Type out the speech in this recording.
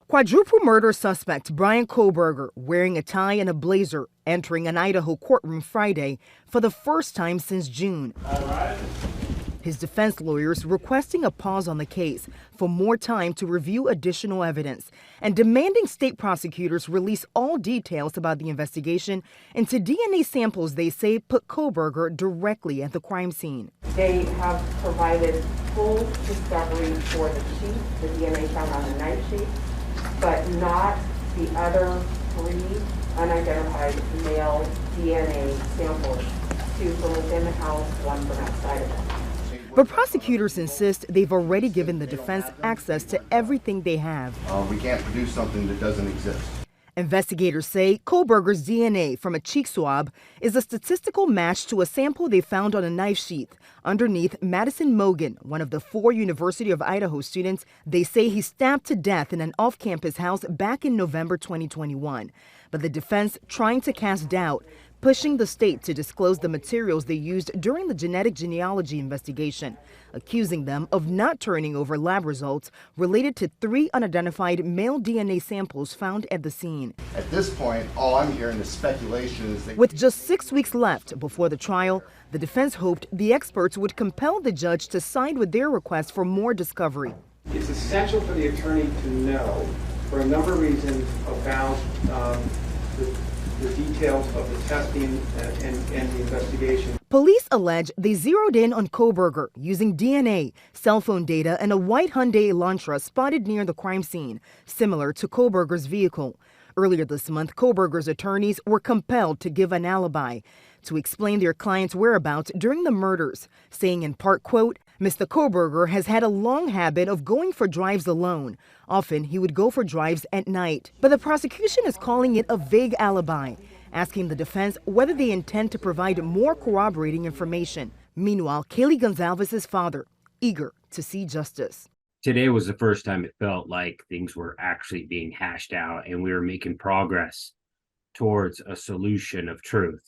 Quadruple murder suspect Bryan Kohberger, wearing a tie and a blazer, entering an Idaho courtroom Friday for the first time since June. His defense lawyers requesting a pause on the case for more time to review additional evidence and demanding state prosecutors release all details about the investigation into DNA samples they say put Kohberger directly at the crime scene. They have provided full discovery for the sheet, the DNA found on the knife sheet, but not the other 3 unidentified male DNA samples, 2 from within the house, 1 from outside of it. But prosecutors insist they've already given the defense access to everything they have. We can't produce something that doesn't exist. Investigators say Kohberger's DNA from a cheek swab is a statistical match to a sample they found on a knife sheath underneath Madison Mogan, one of the 4 University of Idaho students they say he stabbed to death in an off-campus house back in November 2021. But the defense trying to cast doubt, pushing the state to disclose the materials they used during the genetic genealogy investigation, accusing them of not turning over lab results related to 3 unidentified male DNA samples found at the scene. At this point, all I'm hearing is speculation. With just 6 weeks left before the trial, the defense hoped the experts would compel the judge to side with their request for more discovery. It's essential for the attorney to know, for a number of reasons, about the details of the testing and the investigation. Police allege they zeroed in on Kohberger using DNA, cell phone data, and a white Hyundai Elantra spotted near the crime scene, similar to Kohberger's vehicle. Earlier this month, Kohberger's attorneys were compelled to give an alibi to explain their client's whereabouts during the murders, saying in part, quote, Mr. Kohberger has had a long habit of going for drives alone. Often he would go for drives at night. But the prosecution is calling it a vague alibi, asking the defense whether they intend to provide more corroborating information. Meanwhile, Kaylee Gonzalez's father, eager to see justice. Today was the first time it felt like things were actually being hashed out and we were making progress towards a solution of truth.